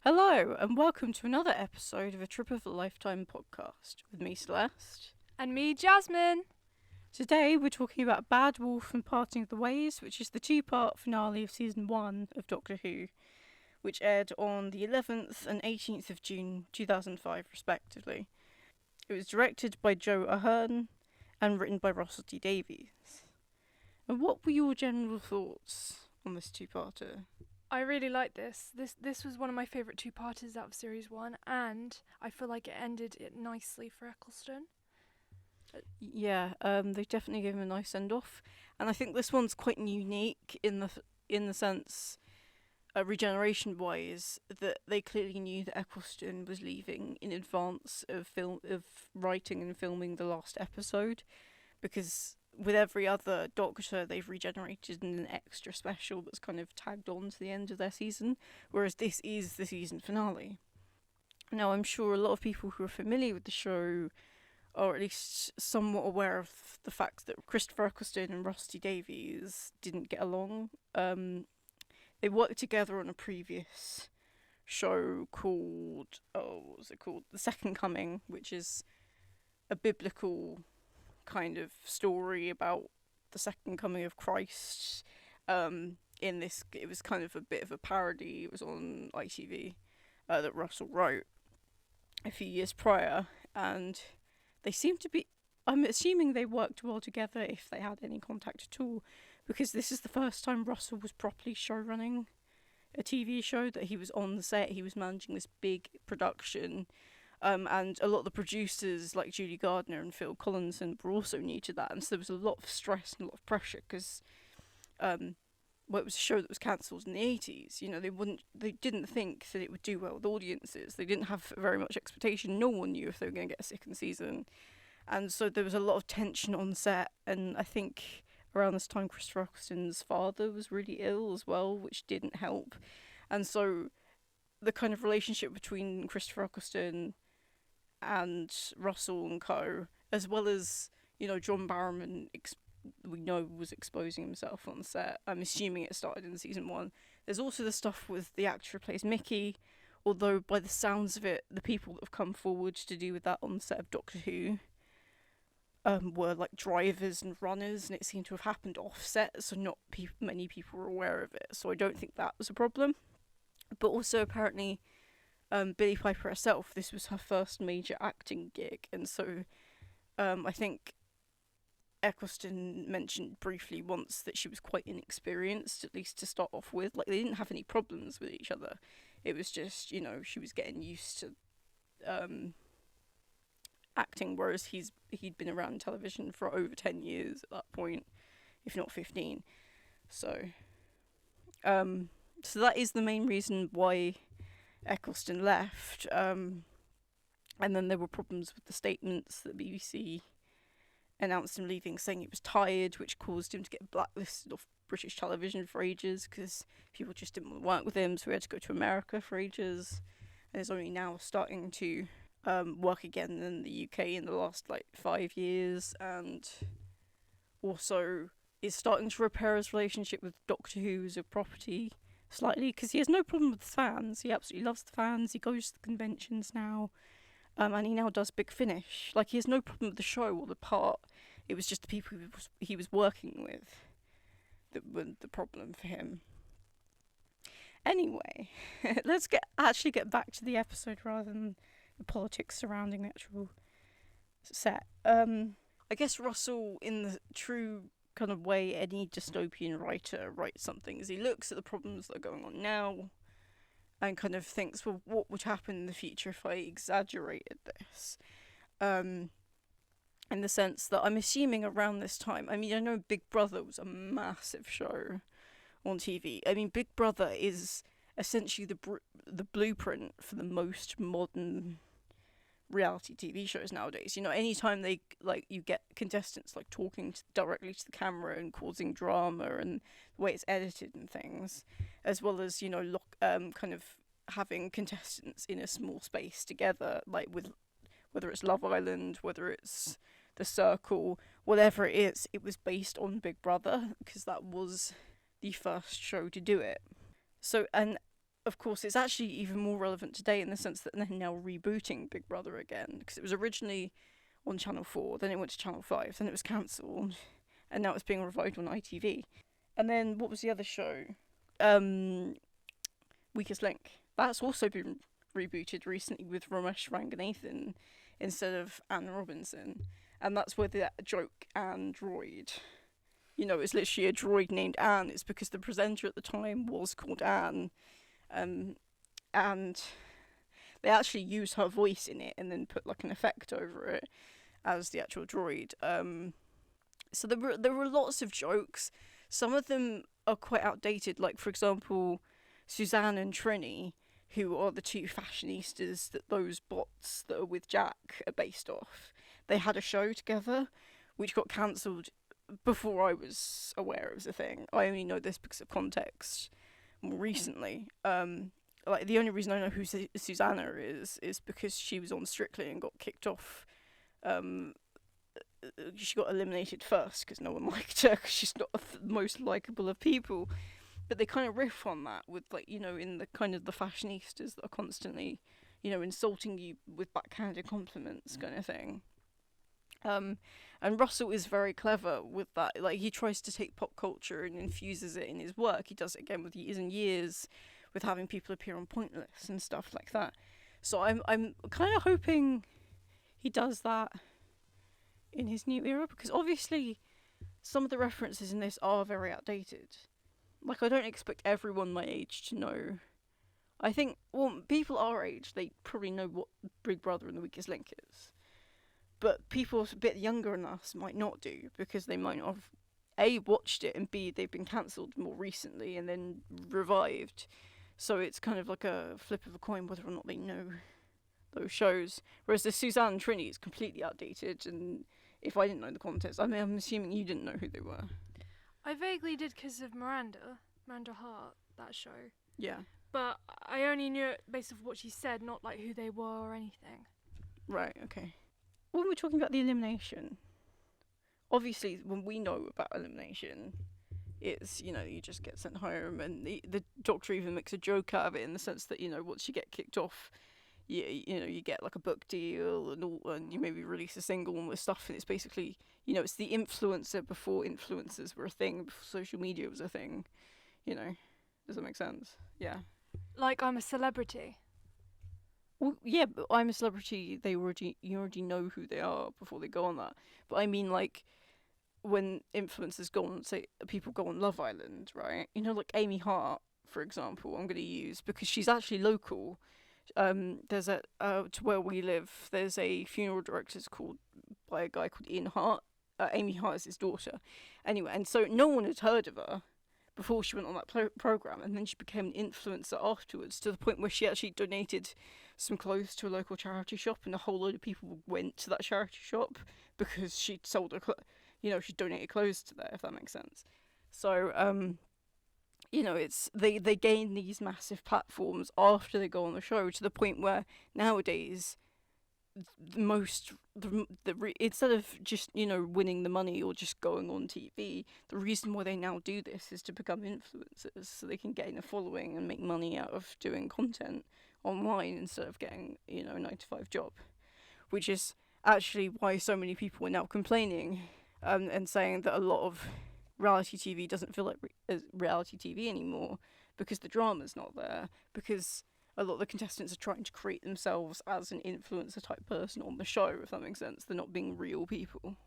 Hello, and welcome to another episode of A Trip of a Lifetime podcast with me, Celeste. And me, Jasmine. Today we're talking about Bad Wolf and Parting of the Ways, which is the two-part finale of Season 1 of Doctor Who, which aired on the 11th and 18th of June 2005, respectively. It was directed by Joe Ahern and written by Russell T Davies. And what were your general thoughts on this two-parter? I really liked this. This was one of my favourite two-parters out of Series 1, and I feel like it ended it nicely for Eccleston. Yeah, they definitely gave him a nice send-off, and I think this one's quite unique in the sense, regeneration-wise, that they clearly knew that Eccleston was leaving in advance of writing and filming the last episode, because with every other Doctor, they've regenerated in an extra special that's kind of tagged on to the end of their season, whereas this is the season finale. Now, I'm sure a lot of people who are familiar with the show or at least somewhat aware of the fact that Christopher Eccleston and Rusty Davies didn't get along. They worked together on a previous show called, what was it called? The Second Coming, which is a biblical kind of story about the second coming of Christ. In this, it was kind of a bit of a parody. It was on ITV that Russell wrote a few years prior, and they seem to be, I'm assuming they worked well together if they had any contact at all, because this is the first time Russell was properly show running a TV show, that he was on the set, he was managing this big production, and a lot of the producers like Julie Gardner and Phil Collinson were also new to that, and so there was a lot of stress and a lot of pressure because it was a show that was cancelled in the 80s. You know, they didn't think that it would do well with audiences. They didn't have very much expectation. No one knew if they were going to get a second season, and so there was a lot of tension on set. And I think around this time, Christopher Eccleston's father was really ill as well, which didn't help. And so the kind of relationship between Christopher Eccleston and Russell and co, as well as, you know, John Barrowman, we know was exposing himself on set. I'm assuming it started in season 1. There's also the stuff with the actor who plays Mickey, although by the sounds of it, the people that have come forward to do with that on the set of Doctor Who were like drivers and runners, and it seemed to have happened offset, so not many people were aware of it. So I don't think that was a problem. But also apparently Billie Piper herself, this was her first major acting gig, and so I think Eccleston mentioned briefly once that she was quite inexperienced, at least to start off with. Like, they didn't have any problems with each other. It was just, you know, she was getting used to acting, whereas he'd been around television for over 10 years at that point, if not 15. So that is the main reason why Eccleston left. And then there were problems with the statements that BBC announced him leaving, saying he was tired, which caused him to get blacklisted off British television for ages because people just didn't want to work with him, so he had to go to America for ages, and is only now starting to work again in the UK in the last 5 years, and also is starting to repair his relationship with Doctor Who as a property slightly, because he has no problem with the fans. He absolutely loves the fans. He goes to the conventions now. And he now does Big Finish. Like, he has no problem with the show or the part. It was just the people he was working with that were the problem for him. Anyway, let's actually get back to the episode rather than the politics surrounding the actual set. I guess Russell, in the true kind of way any dystopian writer writes something, is he looks at the problems that are going on now and kind of thinks, well, what would happen in the future if I exaggerated this? In the sense that I'm assuming around this time, I mean, I know Big Brother was a massive show on TV. I mean, Big Brother is essentially the blueprint for the most modern reality TV shows nowadays. You know, anytime you get contestants talking directly to the camera and causing drama, and the way it's edited and things, as well as, you know, kind of having contestants in a small space together, like with whether it's Love Island, whether it's The Circle, whatever it is, it was based on Big Brother because that was the first show to do it. So, and of course, it's actually even more relevant today in the sense that they're now rebooting Big Brother again, because it was originally on Channel 4, then it went to Channel 5, then it was cancelled, and now it's being revived on ITV. And then, what was the other show? Weakest Link. That's also been rebooted recently with Ramesh Ranganathan instead of Anne Robinson. And that's where the joke Android. It's literally a droid named Anne. It's because the presenter at the time was called Anne. And they actually used her voice in it and then put like an effect over it as the actual droid. So there were lots of jokes. Some of them are quite outdated. Like, for example, Suzanne and Trini, who are the two fashionistas that those bots that are with Jack are based off. They had a show together, which got cancelled before I was aware it was a thing. I only know this because of context more recently. Like, the only reason I know who Susanna is because she was on Strictly and got kicked off. She got eliminated first because no one liked her because she's not the most likeable of people. But they kind of riff on that with, like, in the kind of the fashionistas that are constantly, insulting you with backhanded compliments kind of thing. And Russell is very clever with that. Like, he tries to take pop culture and infuses it in his work. He does it again with Years and Years, with having people appear on Pointless and stuff like that. So I'm kind of hoping he does that in his new era, because obviously some of the references in this are very outdated. Like, I don't expect everyone my age to know. I think, well, people our age, they probably know what Big Brother and The Weakest Link is. But people a bit younger than us might not do, because they might not have, A, watched it, and B, they've been cancelled more recently and then revived. So it's kind of like a flip of a coin whether or not they know those shows. Whereas the Suzanne and Trini is completely outdated, and if I didn't know the context, I'm assuming you didn't know who they were. I vaguely did because of Miranda Hart, that show. Yeah. But I only knew it based off what she said, not like who they were or anything. Right, okay. When we're talking about the elimination, obviously when we know about elimination, it's, you just get sent home, and the Doctor even makes a joke out of it in the sense that, once you get kicked off, you get like a book deal and you maybe release a single and all this stuff, and it's basically, it's the influencer before influencers were a thing, before social media was a thing, Does that make sense? Yeah. Like, I'm a celebrity. Well, yeah, but I'm a celebrity. You already know who they are before they go on that. But I mean, like, when influencers go on, say, people go on Love Island, right? Like Amy Hart, for example, I'm going to use because she's actually local. There's to where we live, there's a funeral director called by a guy called Ian Hart. Amy Hart is his daughter. Anyway, and so no one had heard of her before she went on that program, and then she became an influencer afterwards, to the point where she actually donated some clothes to a local charity shop, and a whole load of people went to that charity shop because she'd sold her, she donated clothes to there, if that makes sense. So, it's they gain these massive platforms after they go on the show, to the point where nowadays instead of just winning the money or just going on TV, the reason why they now do this is to become influencers, so they can gain a following and make money out of doing content online instead of getting a 9-to-5 job, which is actually why so many people are now complaining and saying that a lot of reality TV doesn't feel like reality TV anymore, because the drama's not there, because a lot of the contestants are trying to create themselves as an influencer type person on the show, if that makes sense. They're not being real people.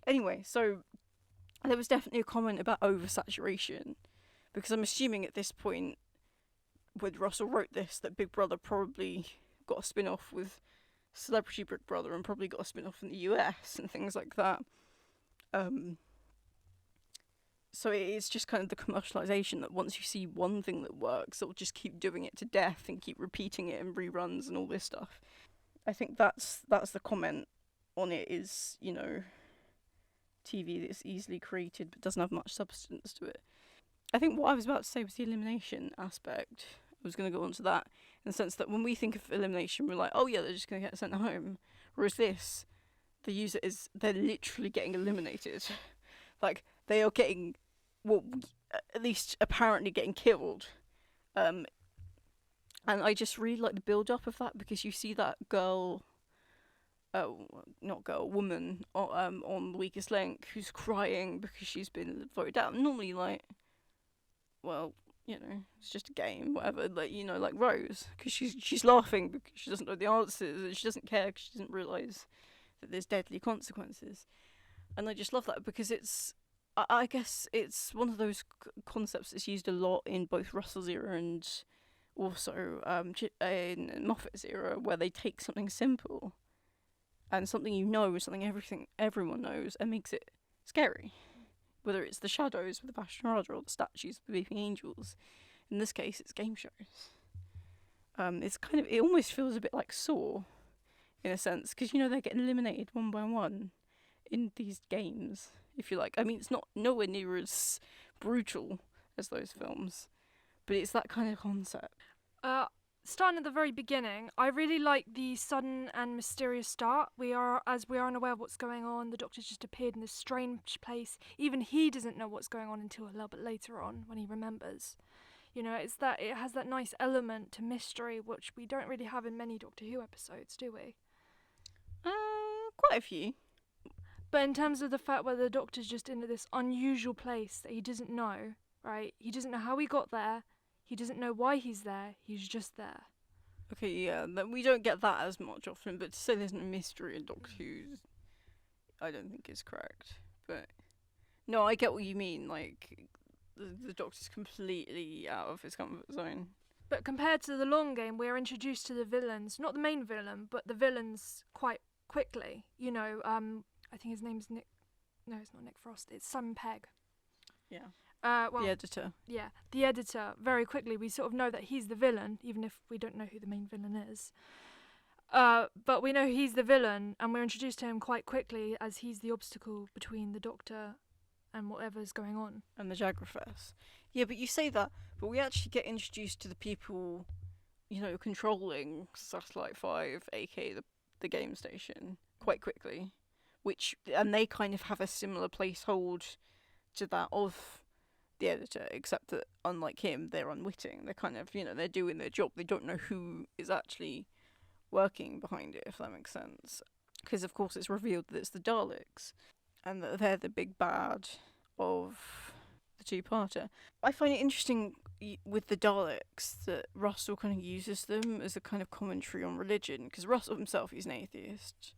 Anyway, so there was definitely a comment about oversaturation, because I'm assuming at this point, when Russell wrote this, that Big Brother probably got a spin-off with Celebrity Big Brother, and probably got a spin-off in the US and things like that. So it's just kind of the commercialization that once you see one thing that works, it'll just keep doing it to death and keep repeating it in reruns and all this stuff. I think that's the comment on it, is, TV that's easily created but doesn't have much substance to it. I think what I was about to say was the elimination aspect. I was going to go on to that, in the sense that when we think of elimination, we're like, oh yeah, they're just going to get sent home. Whereas this, the user they're literally getting eliminated. Like, they are getting, well, at least apparently getting killed. Um, and I just really like the build up of that because you see that girl, not girl, woman, on the weakest link who's crying because she's been voted out. Normally, like, well, it's just a game, whatever. Like, like Rose, because she's laughing because she doesn't know the answers and she doesn't care because she doesn't realize that there's deadly consequences. And I just love that because I guess it's one of those concepts that's used a lot in both Russell's era and also in Moffat's era, where they take something simple and something something everyone knows, and makes it scary. Whether it's the shadows with the Bastion or the statues with the weeping angels, in this case, it's game shows. It almost feels a bit like Saw, in a sense, because they're getting eliminated one by one in these games, if you like. I mean, it's not nowhere near as brutal as those films, but it's that kind of concept. Starting at the very beginning, I really like the sudden and mysterious start. We are unaware of what's going on. The Doctor's just appeared in this strange place. Even he doesn't know what's going on until a little bit later on when he remembers. It's that it has that nice element to mystery, which we don't really have in many Doctor Who episodes, do we? Quite a few. But in terms of the fact where the Doctor's just in this unusual place that he doesn't know, right? He doesn't know how he got there. He doesn't know why he's there. He's just there. Okay, yeah, we don't get that as much often, but to say there's no mystery in Doctor Who, I don't think is correct. But no, I get what you mean. Like, the Doctor's completely out of his comfort zone. But compared to the long game, we're introduced to the villains, not the main villain, but the villains quite quickly. I think his name's Nick. No, it's not Nick Frost. It's Simon Pegg. Yeah. The editor. Yeah, the editor. Very quickly, we sort of know that he's the villain, even if we don't know who the main villain is. But we know he's the villain, and we're introduced to him quite quickly as he's the obstacle between the Doctor and whatever's going on. And the Jagrafess. Yeah, but you say that, but we actually get introduced to the people, controlling Satellite 5, aka the game station, quite quickly. And they kind of have a similar placehold to that of the editor, except that unlike him, they're unwitting. They're kind of, they're doing their job. They don't know who is actually working behind it, if that makes sense. Because, of course, it's revealed that it's the Daleks, and that they're the big bad of the two-parter. I find it interesting with the Daleks that Russell kind of uses them as a kind of commentary on religion, because Russell himself, he's an atheist.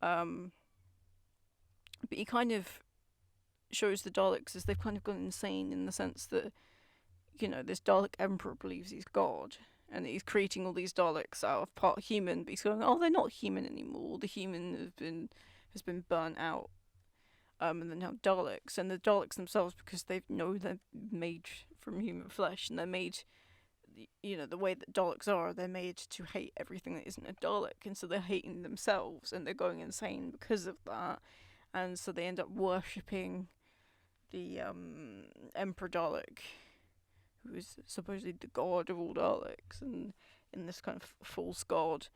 But he kind of shows the Daleks as they've kind of gone insane in the sense that, this Dalek Emperor believes he's God, and he's creating all these Daleks out of part human, but he's going, oh, they're not human anymore. The human has been burnt out. And they're now Daleks, and the Daleks themselves, because they're made from human flesh, and they're made, the way that Daleks are, they're made to hate everything that isn't a Dalek, and so they're hating themselves, and they're going insane because of that, and so they end up worshipping the Emperor Dalek, who is supposedly the god of all Daleks, and in this kind of false god.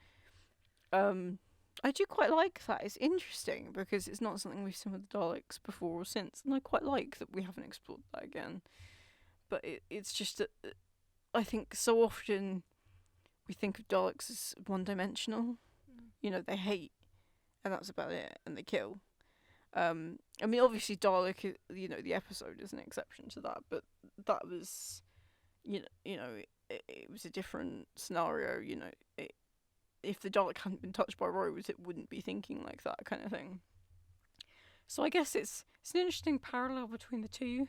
I do quite like that. It's interesting because it's not something we've seen with the Daleks before or since, and I quite like that we haven't explored that again. But it's just that I think so often we think of Daleks as one-dimensional. They hate, and that's about it, and they kill. I mean, obviously Dalek, the episode is an exception to that, but that was, it was a different scenario. If the Dalek hadn't been touched by Rose, it wouldn't be thinking like that kind of thing. So I guess it's an interesting parallel between the two.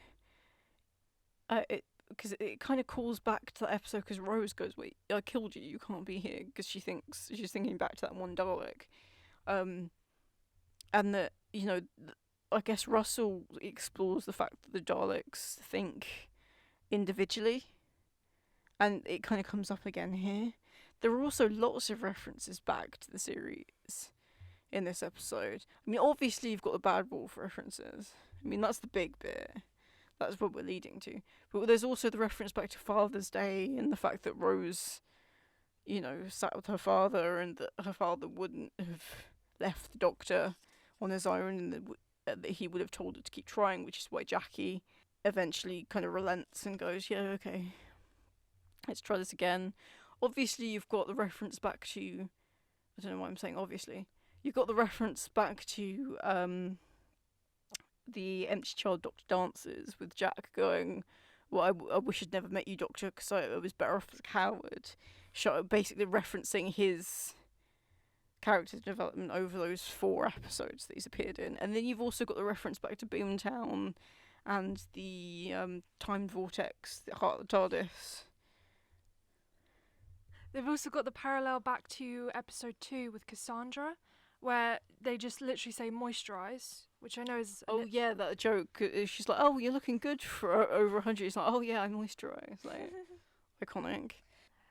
Because it kind of calls back to that episode, because Rose goes, "Wait, I killed you. You can't be here," because she's thinking back to that one Dalek, and that I guess Russell explores the fact that the Daleks think individually, and it kind of comes up again here. There are also lots of references back to the series in this episode. I mean, obviously you've got the Bad Wolf references. I mean, that's the big bit. That's what we're leading to. But there's also the reference back to Father's Day and the fact that Rose, sat with her father, and that her father wouldn't have left the Doctor on his own, and that he would have told her to keep trying, which is why Jackie eventually kind of relents and goes, yeah, okay, let's try this again. Obviously, you've got the reference back to. I don't know why I'm saying obviously. You've got the reference back to the empty child Doctor dances with Jack going, well, I wish I'd never met you, Doctor, because I was better off as a coward. Basically referencing his character development over those 4 episodes that he's appeared in. And then you've also got the reference back to Boomtown and the time vortex, the heart of the TARDIS. They've also got the parallel back to episode 2 with Cassandra, where they just literally say moisturise, which I know is... Yeah, that joke. She's like, oh, you're looking good for over 100. It's like, oh yeah, I moisturise. Like, iconic.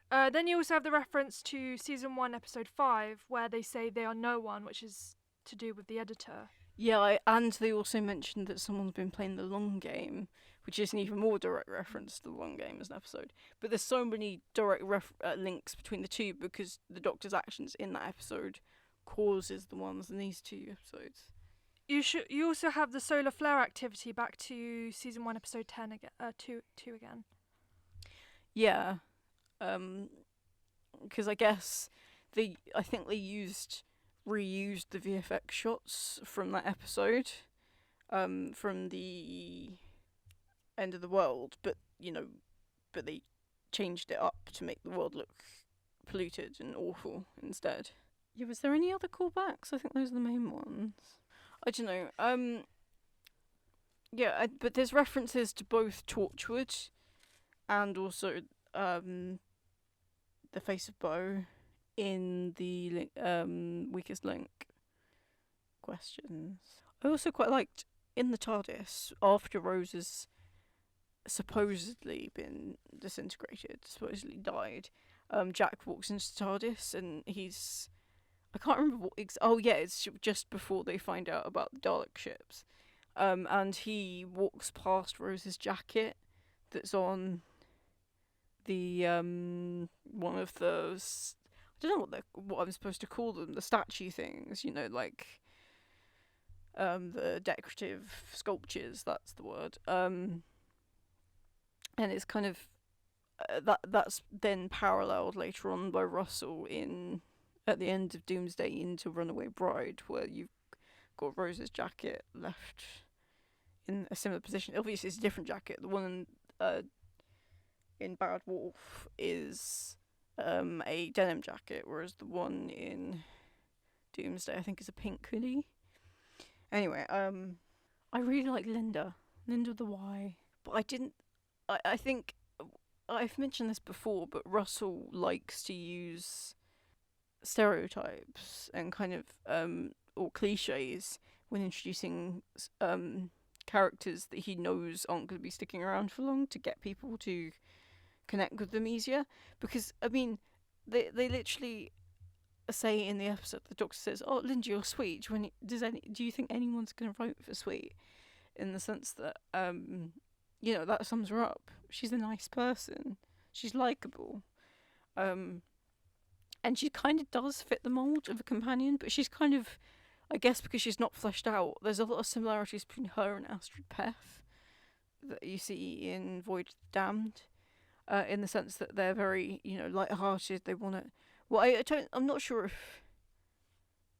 Then you also have the reference to season 1, episode 5, where they say they are no one, which is to do with the editor. Yeah, and they also mentioned that someone's been playing the long game, which is an even more direct reference to the long game as an episode. But there's so many direct links between the two because the Doctor's actions in that episode causes the ones in these 2 episodes. You also have the solar flare activity back to season 1, episode 10 again. 2 again. Yeah, because I guess I think they reused the VFX shots from that episode, from the end of the world, but they changed it up to make the world look polluted and awful instead. Yeah, was there any other callbacks? I think those are the main ones. I don't know. But there's references to both Torchwood and also the Face of Bo in the weakest link questions. I also quite liked in the TARDIS after Rose has supposedly been disintegrated, supposedly died. Jack walks into the TARDIS and I can't remember what. It's just before they find out about the Dalek ships. And he walks past Rose's jacket that's on the one of those. I don't know what I'm supposed to call them. The statue things, like the decorative sculptures. That's the word. And it's kind of that's then paralleled later on by Russell at the end of Doomsday into Runaway Bride, where you've got Rose's jacket left in a similar position. Obviously, it's a different jacket. The one in Bad Wolf is a denim jacket, whereas the one in Doomsday, I think, is a pink hoodie. Anyway, I really like Linda the Y, but I think I've mentioned this before, but Russell likes to use stereotypes and kind of or cliches when introducing characters that he knows aren't going to be sticking around for long to get people to connect with them easier. Because they literally say in the episode, the Doctor says, "Oh, Linda, you're sweet." Do you think anyone's going to vote for sweet? In the sense that that sums her up. She's a nice person. She's likable. And she kind of does fit the mould of a companion, but she's kind of, I guess because she's not fleshed out, there's a lot of similarities between her and Astrid Peth that you see in Voyage of the Damned, in the sense that they're very, light-hearted. They want to... Well, I'm not sure if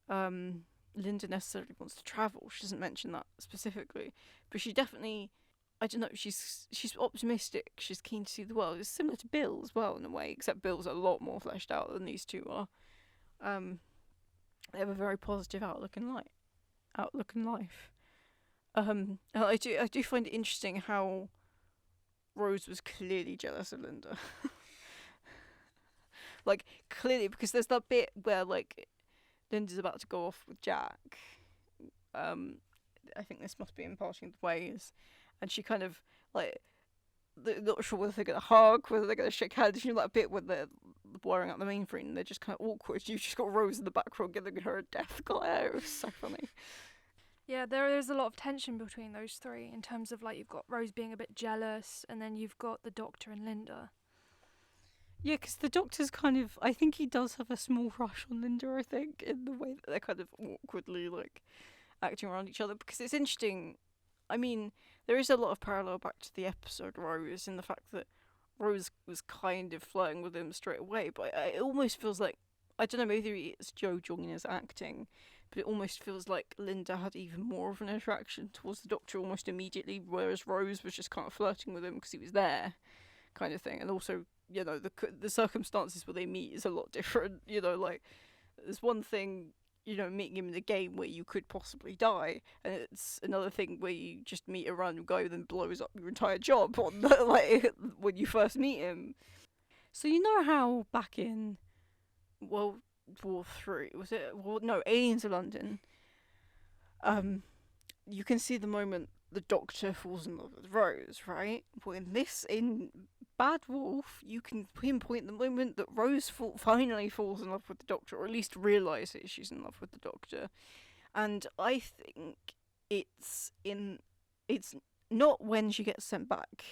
Linda necessarily wants to travel. She doesn't mention that specifically, but she definitely... I don't know, she's optimistic, she's keen to see the world. It's similar to Bill as well, in a way, except Bill's a lot more fleshed out than these two are. They have a very positive outlook in life. And I do find it interesting how Rose was clearly jealous of Linda. Clearly, because there's that bit where, Linda's about to go off with Jack. I think this must be in Parting of the Ways. And she kind of, they're not sure whether they're going to hug, whether they're going to shake hands. That bit when they're blurring out the mainframe and they're just kind of awkward. You've just got Rose in the back row giving her a death glare. It was so funny. Yeah, there is a lot of tension between those three in terms of, you've got Rose being a bit jealous and then you've got the Doctor and Linda. Yeah, because the Doctor's kind of, I think he does have a small crush on Linda, I think, in the way that they're kind of awkwardly, acting around each other. Because it's interesting... there is a lot of parallel back to the episode Rose in the fact that Rose was kind of flirting with him straight away, but it almost feels like, I don't know, maybe it's Joe Jongina's acting, but it almost feels like Linda had even more of an attraction towards the Doctor almost immediately, whereas Rose was just kind of flirting with him because he was there, kind of thing. And also, you know, the circumstances where they meet is a lot different. You know, like, there's one thing, you know, meeting him in a game where you could possibly die, and it's another thing where you just meet a random guy who then blows up your entire job on the, like, when you first meet him. So you know how back in World War Three, was it? Well, no, Aliens of London. You can see the moment the Doctor falls in love with Rose, right? Well, in Bad Wolf, you can pinpoint the moment that Rose finally falls in love with the Doctor, or at least realises she's in love with the Doctor. And I think it's not when she gets sent back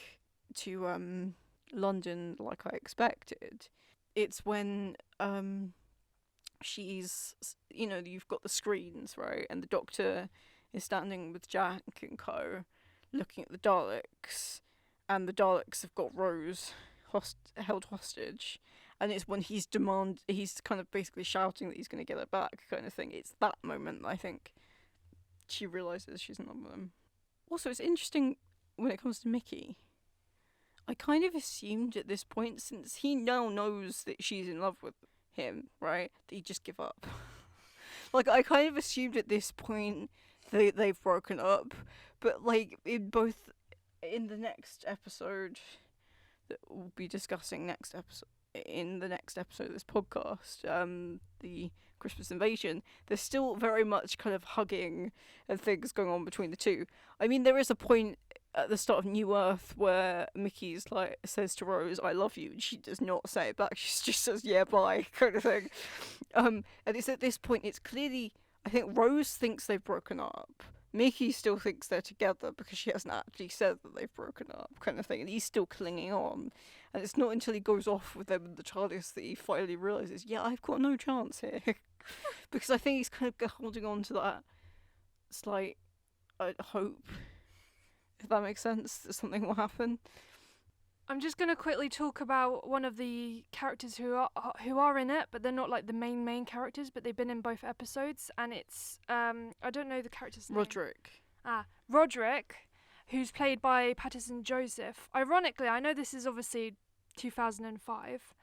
to London like I expected. It's when she's, you know, you've got the screens, right, and the Doctor is standing with Jack and co, looking at the Daleks, and the Daleks have got Rose held hostage, and it's when he's kind of basically shouting that he's going to get her back, kind of thing. It's that moment, I think, she realises she's in love with him. Also, it's interesting when it comes to Mickey. I kind of assumed at this point, since he now knows that she's in love with him, right, that he'd just give up. Like, I kind of assumed at this point they've broken up, but, like, in the next episode that we'll be discussing in the next episode of this podcast, the Christmas Invasion, there's still very much kind of hugging and things going on between the two. I mean, there is a point at the start of New Earth where Mickey's like says to Rose, "I love you," and she does not say it back. She just says, "Yeah, bye," kind of thing. And it's at this point, it's clearly, I think Rose thinks they've broken up. Mickey still thinks they're together because she hasn't actually said that they've broken up, kind of thing, and he's still clinging on. And it's not until he goes off with them in the TARDIS that he finally realises, yeah, I've got no chance here. Because I think he's kind of holding on to that slight hope, if that makes sense, that something will happen. I'm just going to quickly talk about one of the characters who are in it, but they're not like the main characters, but they've been in both episodes, and it's I don't know the character's name. Roderick, who's played by Patterson Joseph. Ironically, I know this is obviously 2005,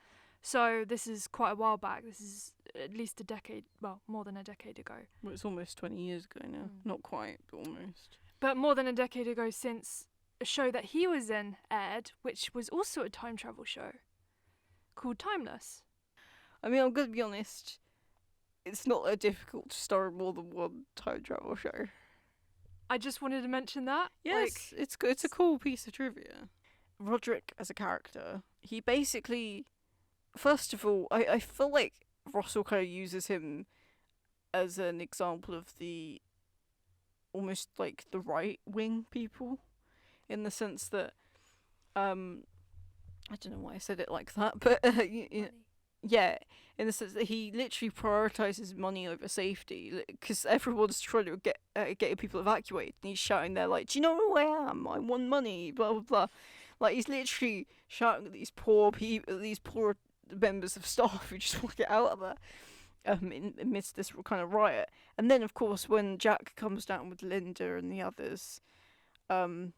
so this is quite a while back. This is at least a decade, well, more than a decade ago. Well, it's almost 20 years ago now. Not quite, but almost. But more than a decade ago since a show that he was in aired, which was also a time travel show called Timeless. I mean, I'm going to be honest, it's not that difficult to star in more than one time travel show. I just wanted to mention that. Yes, it's good. It's a cool piece of trivia. Roderick as a character, he basically, first of all, I feel like Russell kind of uses him as an example of the almost like the right wing people, in the sense that I don't know why I said it like that, but yeah, in the sense that he literally prioritises money over safety, because everyone's trying to get people evacuated, and he's shouting there like, "Do you know who I am? I want money." Blah blah blah. Like, he's literally shouting at these poor members of staff who just want to get out of there. Amidst this kind of riot. And then, of course, when Jack comes down with Linda and the others, and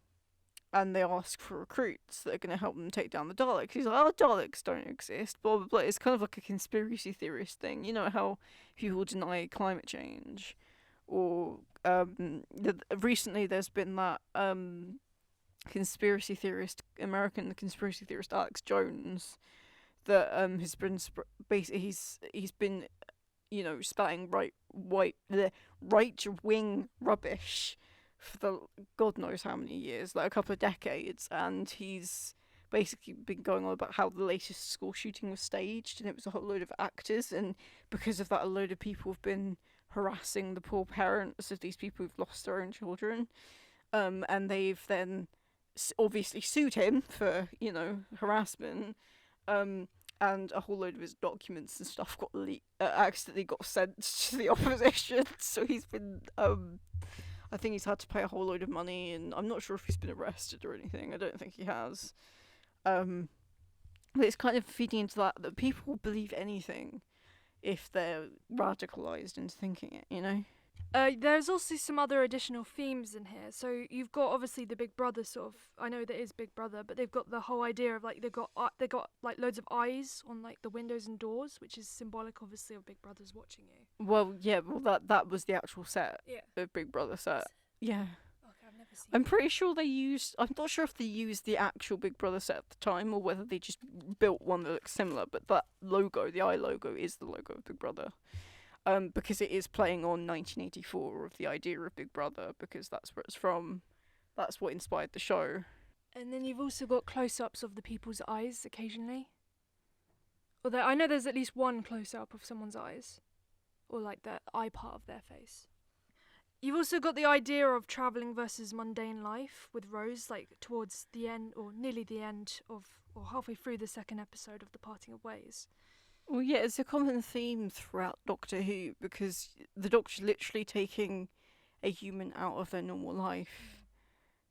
they ask for recruits that are going to help them take down the Daleks, he's like, "Oh, Daleks don't exist," blah, blah, blah. It's kind of like a conspiracy theorist thing. You know how people deny climate change? Or, recently there's been that, American conspiracy theorist Alex Jones, that has been basically he's been, you know, spouting right wing rubbish for the God knows how many years, like a couple of decades, and he's basically been going on about how the latest school shooting was staged and it was a whole load of actors, and because of that a load of people have been harassing the poor parents of these people who've lost their own children, and they've then obviously sued him for, you know, harassment, and a whole load of his documents and stuff got accidentally got sent to the opposition. So he's been, I think he's had to pay a whole load of money, and I'm not sure if he's been arrested or anything. I don't think he has. But it's kind of feeding into that people will believe anything if they're radicalized into thinking it, you know? There's also some other additional themes in here. So you've got obviously the Big Brother sort of. I know that is Big Brother, but they've got the whole idea of like they got like loads of eyes on like the windows and doors, which is symbolic, obviously, of Big Brother's watching you. Well, yeah, that was the actual set, Yeah. the Big Brother set. Yeah. Okay, I've never seen. I'm pretty sure they used. I'm not sure if they used the actual Big Brother set at the time or whether they just built one that looks similar. But that logo, the eye logo, is the logo of Big Brother. Because it is playing on 1984 of the idea of Big Brother, because that's where it's from. That's what inspired the show. And then you've also got close-ups of the people's eyes occasionally. Although I know there's at least one close-up of someone's eyes, or like the eye part of their face. You've also got the idea of travelling versus mundane life with Rose, like towards the end, or nearly the end of, or halfway through the second episode of The Parting of Ways. Well, yeah, it's a common theme throughout Doctor Who, because the Doctor's literally taking a human out of their normal life,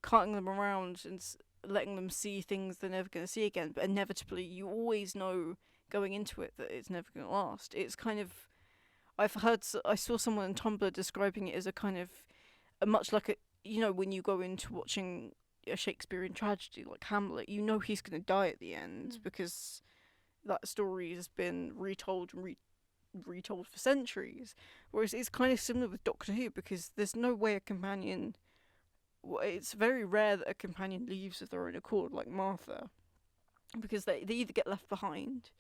carting them around and letting them see things they're never going to see again. But inevitably, you always know going into it that it's never going to last. It's kind of, I saw someone on Tumblr describing it as a kind of, much like when you go into watching a Shakespearean tragedy like Hamlet, you know he's going to die at the end because that story has been retold and retold for centuries. Whereas it's kind of similar with Doctor Who, because there's no way a companion. It's very rare that a companion leaves of their own accord, like Martha, because they either get left behind,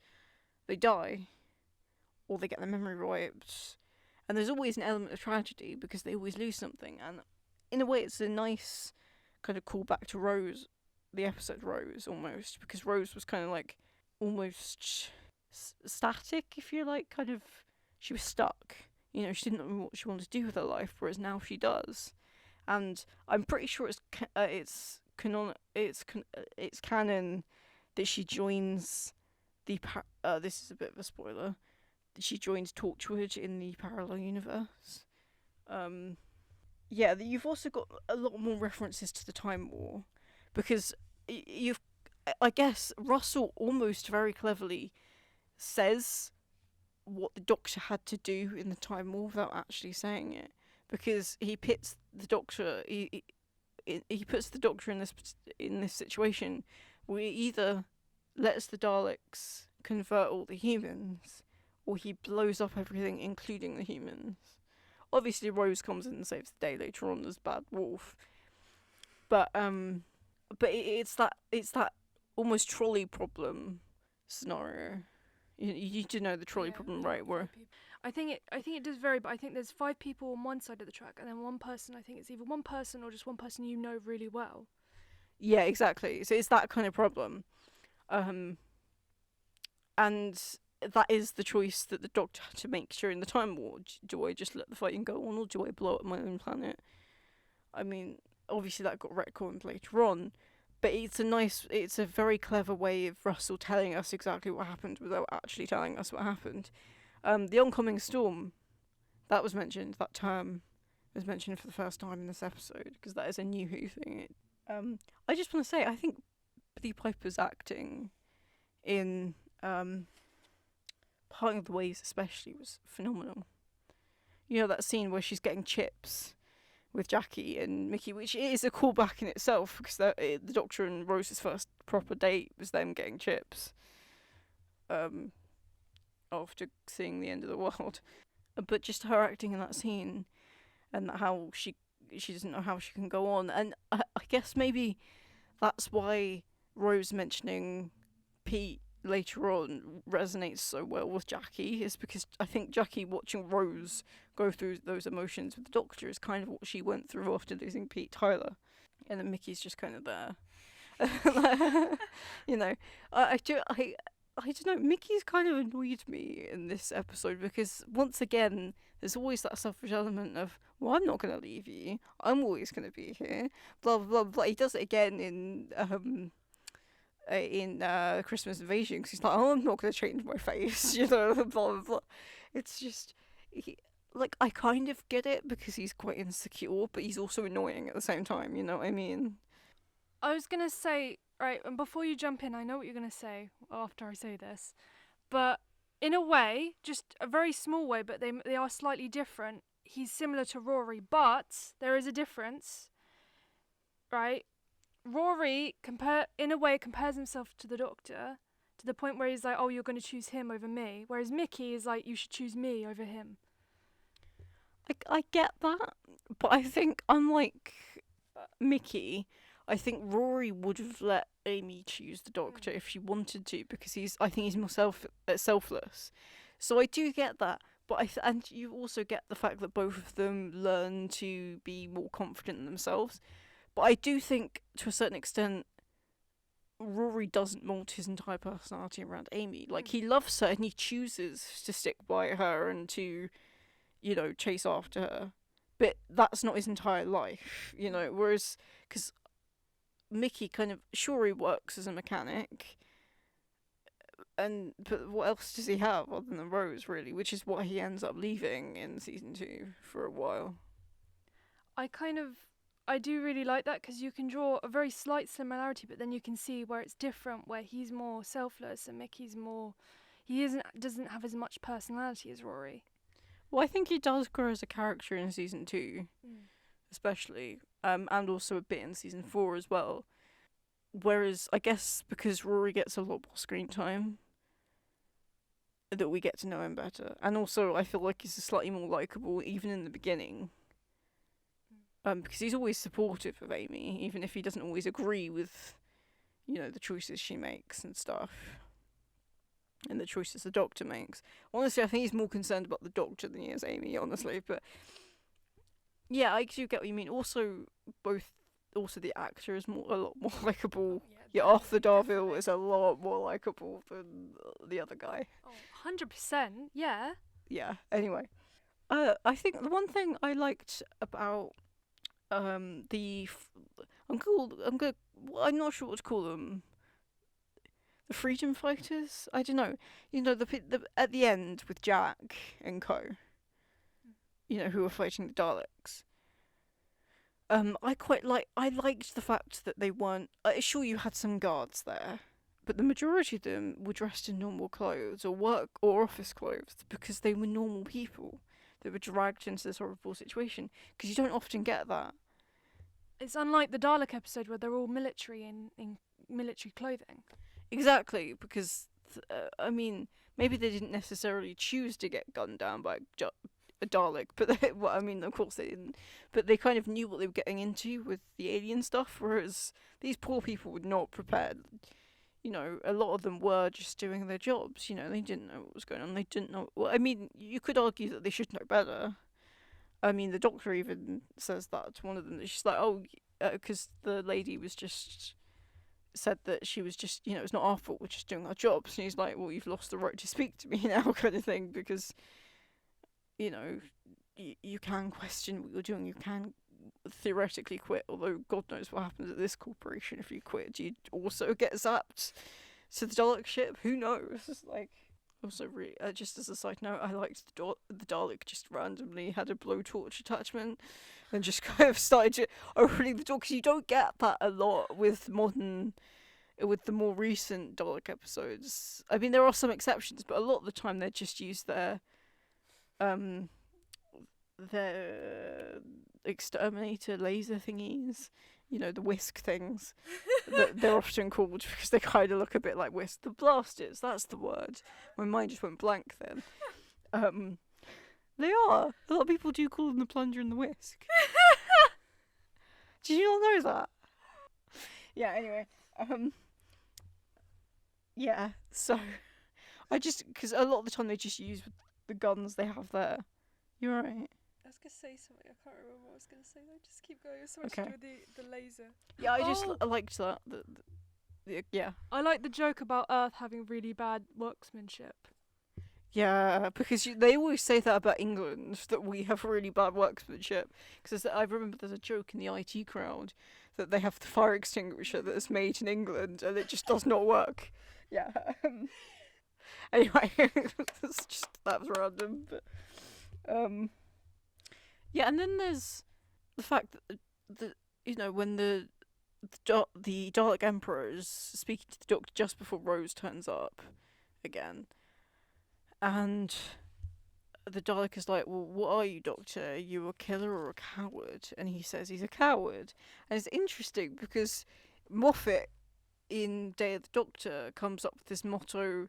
they die, or they get their memory wiped. And there's always an element of tragedy because they always lose something. And in a way, it's a nice kind of callback to Rose, the episode Rose, almost, because Rose was kind of like almost static, if you like, kind of. She was stuck. She didn't know what she wanted to do with her life, whereas now she does. And I'm pretty sure it's canon that she joins the this is a bit of a spoiler. That she joins Torchwood in the parallel universe. Yeah, you've also got a lot more references to the Time War, because I guess Russell almost very cleverly says what the Doctor had to do in the Time War without actually saying it, because he pits the Doctor. He puts the Doctor in this situation where he either lets the Daleks convert all the humans, or he blows up everything, including the humans. Obviously, Rose comes in and saves the day later on as Bad Wolf, but it's that almost trolley problem scenario. You do know the trolley problem, right? Where I think it does vary, but I think there's 5 people on one side of the track, and then one person. I think it's either one person or just one person you know really well. Yeah, exactly. So it's that kind of problem, and that is the choice that the Doctor had to make during the Time War. Do I just let the fighting go on, or do I blow up my own planet? I mean, obviously that got retconned later on, but it's a very clever way of Russell telling us exactly what happened without actually telling us what happened. The oncoming storm, that was mentioned. That term was mentioned for the first time in this episode, because that is a new Who thing. I just want to say, I think Billie Piper's acting in Parting of the Ways especially was phenomenal. That scene where she's getting chips with Jackie and Mickey, which is a callback in itself, because the Doctor and Rose's first proper date was them getting chips after seeing the end of the world. But just her acting in that scene, and how she doesn't know how she can go on. And I guess maybe that's why Rose mentioning Pete later on resonates so well with Jackie, is because I think Jackie watching Rose go through those emotions with the Doctor is kind of what she went through after losing Pete Tyler, and then Mickey's just kind of there. I don't know, Mickey's kind of annoyed me in this episode, because once again there's always that selfish element of, well, I'm not going to leave you, I'm always going to be here, blah blah blah. He does it again in Christmas Invasion, because he's like, oh, I'm not going to change my face, blah blah blah. It's just, I kind of get it, because he's quite insecure, but he's also annoying at the same time, you know what I mean? I was gonna say, right, and before you jump in, I know what you're gonna say after I say this, but in a way, just a very small way, but they are slightly different. He's similar to Rory, but there is a difference, right? Rory in a way compares himself to the Doctor to the point where he's like, "Oh, you're going to choose him over me," whereas Mickey is like, "You should choose me over him." I get that, but I think unlike Mickey, I think Rory would have let Amy choose the Doctor if she wanted to, because I think he's more selfless. So I do get that, but and you also get the fact that both of them learn to be more confident in themselves. But I do think, to a certain extent, Rory doesn't mold his entire personality around Amy. Like, he loves her and he chooses to stick by her and to, chase after her. But that's not his entire life, whereas, because Mickey sure, he works as a mechanic, but what else does he have other than Rose, really? Which is what he ends up leaving in season 2 for a while. I do really like that because you can draw a very slight similarity, but then you can see where it's different, where he's more selfless and Mickey's more. Doesn't have as much personality as Rory. Well, I think he does grow as a character in season 2, especially, and also a bit in season 4 as well. Whereas, I guess because Rory gets a lot more screen time, that we get to know him better. And also, I feel like he's slightly more likeable, even in the beginning. Because he's always supportive of Amy, even if he doesn't always agree with, the choices she makes and stuff. And the choices the Doctor makes. Honestly, I think he's more concerned about the Doctor than he is Amy, honestly. But yeah, I do get what you mean. Also, the actor is a lot more likeable. Yeah, Arthur Darvill is a lot more likeable than the other guy. Oh, 100%, yeah. Yeah, anyway. I think the one thing I liked about I'm not sure what to call them. The freedom fighters? I don't know. The at the end with Jack and co. Who were fighting the Daleks. I liked the fact that they weren't. Sure, you had some guards there, but the majority of them were dressed in normal clothes or work or office clothes because they were normal people that were dragged into this horrible situation. Because you don't often get that. It's unlike the Dalek episode where they're all military in military clothing. Exactly, because maybe they didn't necessarily choose to get gunned down by a Dalek, but of course they didn't. But they kind of knew what they were getting into with the alien stuff, whereas these poor people were not prepared. A lot of them were just doing their jobs. They didn't know what was going on. They didn't know. Well, you could argue that they should know better. The Doctor even says that to one of them. That she's like, because the lady was just said that she was just, it's not our fault. We're just doing our jobs. And he's like, well, you've lost the right to speak to me now, kind of thing, because you can question what you're doing. You can theoretically quit, although God knows what happens at this corporation if you quit. Do you also get zapped to the Dalek ship? Who knows? It's like. Also, really, just as a side note, I liked the Dalek just randomly had a blowtorch attachment and just kind of started opening the door, because you don't get that a lot with the more recent Dalek episodes. There are some exceptions, but a lot of the time they just use their exterminator laser thingies. The whisk things that they're often called, because they kind of look a bit like whisk. The blasters, that's the word. My mind just went blank then. They are. A lot of people do call them the plunger and the whisk. Did you not know that? Yeah, anyway. Yeah, so because a lot of the time they just use the guns they have there. You're right. I was going to say something, I can't remember what I was going to say though. Just keep going. It's so much to do with the laser. Yeah, I liked that. Yeah. I like the joke about Earth having really bad workmanship. Yeah, because they always say that about England, that we have really bad workmanship. Because I remember there's a joke in the IT crowd that they have the fire extinguisher that is made in England and it just does not work. Yeah. Anyway, that was random, but yeah, and then there's the fact that when the the Dalek Emperor is speaking to the Doctor just before Rose turns up again, and the Dalek is like, "Well, what are you, Doctor? Are you a killer or a coward?" And he says he's a coward. And it's interesting because Moffat in Day of the Doctor comes up with this motto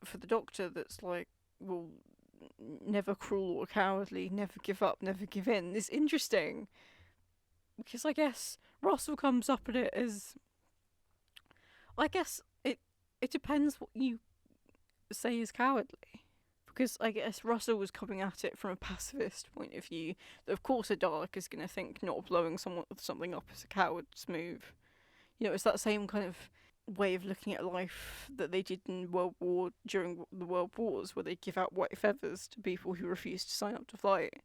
for the Doctor that's like, well, never cruel or cowardly, never give up, never give in. It's interesting because I guess Russell comes up at it as, I guess it depends what you say is cowardly. Because I guess Russell was coming at it from a pacifist point of view. Of course, a Dalek is going to think not blowing something up is a coward's move. You know, it's that same kind of way of looking at life that they did in during the World Wars, where they give out white feathers to people who refuse to sign up to fight,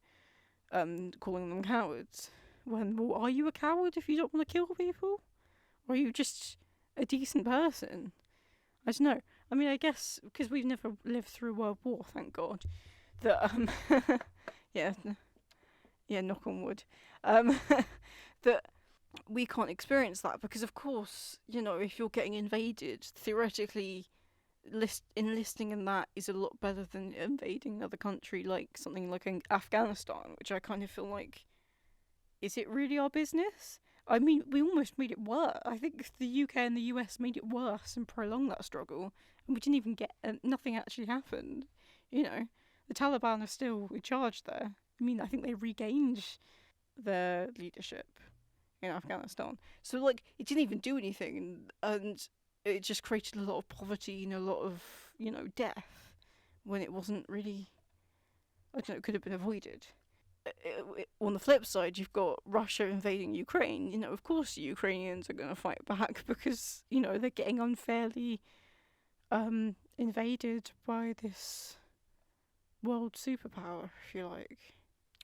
calling them cowards. When, well, are you a coward if you don't want to kill people? Or are you just a decent person? I don't know. I mean, I guess because we've never lived through World War, thank God. That yeah, knock on wood. That we can't experience that because, of course, you know, if you're getting invaded, theoretically, enlisting in that is a lot better than invading another country, like something like Afghanistan, which I kind of feel like, is it really our business? I mean, we almost made it worse. I think the UK and the US made it worse and prolonged that struggle, and we didn't even get nothing actually happened. You know, the Taliban are still in charge there. I mean, I think they regained their leadership in Afghanistan. So, like, it didn't even do anything, and it just created a lot of poverty and a lot of, you know, death when it wasn't really. I don't know, it could have been avoided. On the flip side, you've got Russia invading Ukraine. You know, of course, the Ukrainians are going to fight back because, you know, they're getting unfairly invaded by this world superpower, if you like.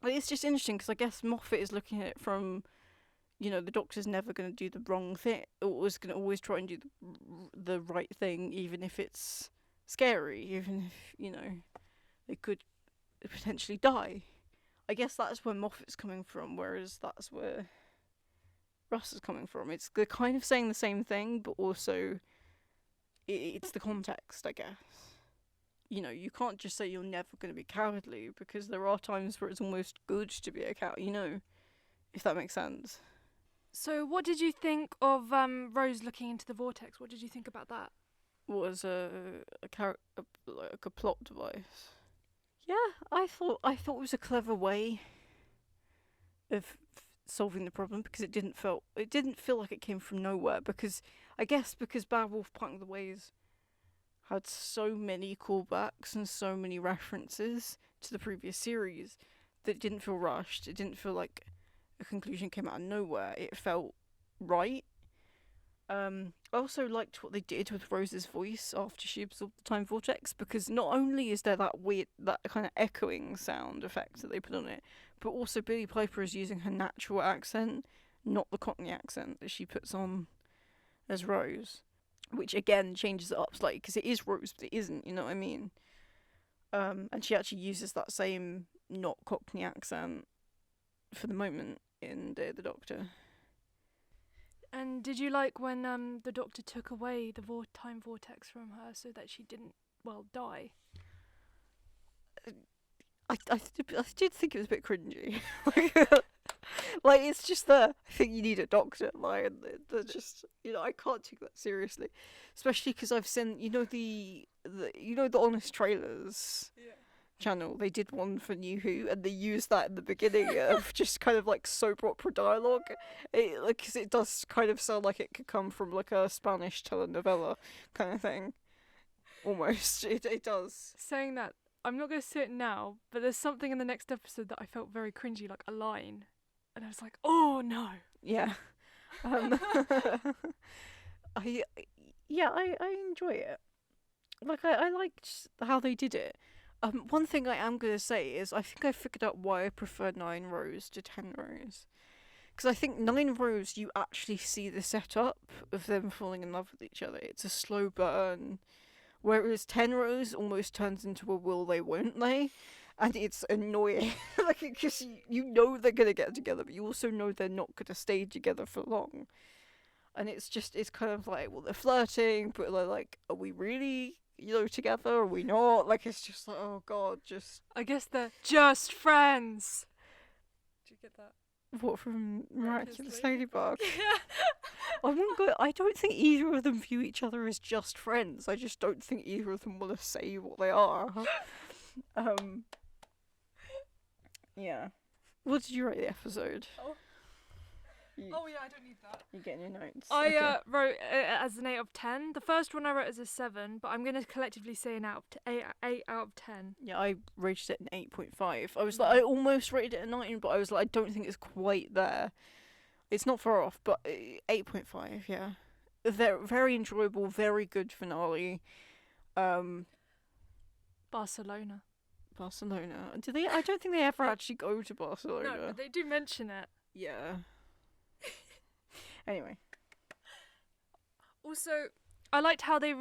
It's just interesting because I guess Moffat is looking at it from, you know, the Doctor's never going to do the wrong thing. Always going to always try and do the right thing, even if it's scary, even if, you know, they could potentially die. I guess that's where Moffat's coming from, whereas that's where Russ is coming from. They're kind of saying the same thing, but also it's the context, I guess. You know, you can't just say you're never going to be cowardly, because there are times where it's almost good to be a coward, you know, if that makes sense. So what did you think of Rose looking into the vortex? What did you think about that? Was like a plot device. Yeah, I thought it was a clever way of solving the problem, because it didn't feel like it came from nowhere, because I guess because Bad Wolf Part of the Ways had so many callbacks and so many references to the previous series that it didn't feel rushed. It didn't feel like a conclusion came out of nowhere. It felt right. I also liked what they did with Rose's voice after she absorbed the time vortex, because not only is there that kind of echoing sound effect that they put on it, but also Billie Piper is using her natural accent, not the Cockney accent that she puts on as Rose, which again changes it up slightly, because it is Rose but it isn't, you know what I mean? And she actually uses that same not Cockney accent for the moment in Day of the Doctor. And did you like when the Doctor took away the time vortex from her so that she didn't, die? I did think it was a bit cringy. Like, it's just there. I think you need a doctor. Like, they're just, you know, I can't take that seriously, especially because I've seen, you know, the Honest Trailers channel. They did one for New Who, and they used that in the beginning of just kind of like soap opera dialogue. Because it does kind of sound like it could come from like a Spanish telenovela kind of thing. Almost, it does. Saying that, I'm not going to say it now, but there's something in the next episode that I felt very cringy, like a line. And I was like, oh no. Yeah. I enjoy it. Like, I liked how they did it. One thing I am going to say is I think I figured out why I prefer 9 Rose to 10 Rose. Because I think 9 Rose, you actually see the setup of them falling in love with each other. It's a slow burn. Whereas 10 Rose almost turns into a will they, won't they? And it's annoying. Like, because you know they're going to get together, but you also know they're not going to stay together for long. and it's kind of like, well, they're flirting, but they're like, are we really, together? Are we not? Like, it's just like, oh god, just. I guess they're just friends. Do you get that? What, from Miraculous Ladybug? Ladybug? I don't think either of them view each other as just friends. I just don't think either of them want to say what they are. Yeah. What did you rate the episode? Oh yeah, I don't need that. You getting your notes? I wrote it as an 8 out of 10. The first one I wrote as a 7, but I'm going to collectively say an 8 out of 10. Yeah, I rated it an 8.5. I was like, I almost rated it a 9, but I was like, I don't think it's quite there. It's not far off, but 8.5, yeah. Very, very enjoyable, very good finale. Barcelona. Do they? I don't think they ever actually go to Barcelona. No, but they do mention it. Yeah. Anyway. Also, I liked how they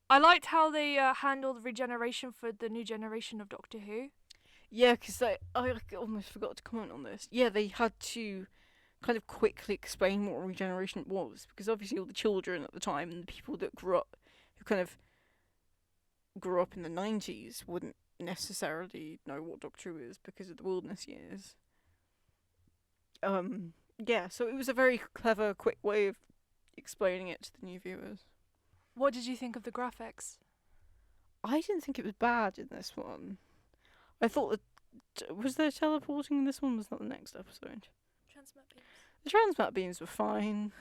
I liked how they handled the regeneration for the new generation of Doctor Who. Yeah, because I almost forgot to comment on this. Yeah, they had to kind of quickly explain what regeneration was, because obviously all the children at the time and the people that grew up in the 90s wouldn't necessarily know what Doctor Who is because of the wilderness years. Yeah, so it was a very clever, quick way of explaining it to the new viewers. What did you think of the graphics? I didn't think it was bad in this one. I thought was there teleporting in this one? Was that the next episode? Transmat beams. The transmat beams were fine.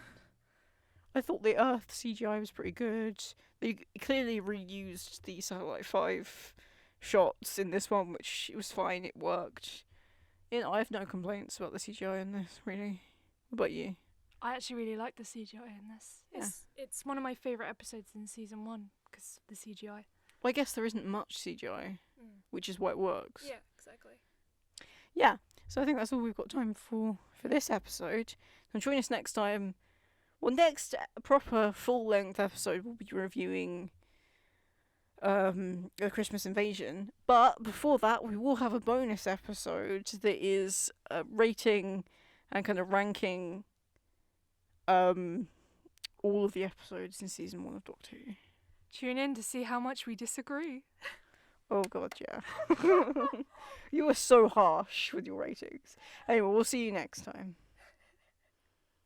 I thought the Earth CGI was pretty good. They clearly reused the Satellite 5 shots in this one, which it was fine, it worked. I have no complaints about the CGI in this, really. What about you? I actually really like the CGI in this. Yeah. It's one of my favourite episodes in season 1 because of the CGI. Well, I guess there isn't much CGI, which is why it works. Yeah, exactly. Yeah, so I think that's all we've got time for this episode. So join us next time. Well, next proper full-length episode, we'll be reviewing the Christmas Invasion. But before that, we will have a bonus episode that is rating and kind of ranking all of the episodes in season 1 of Doctor Who. Tune in to see how much we disagree. Oh god, yeah. You were so harsh with your ratings. Anyway, we'll see you next time.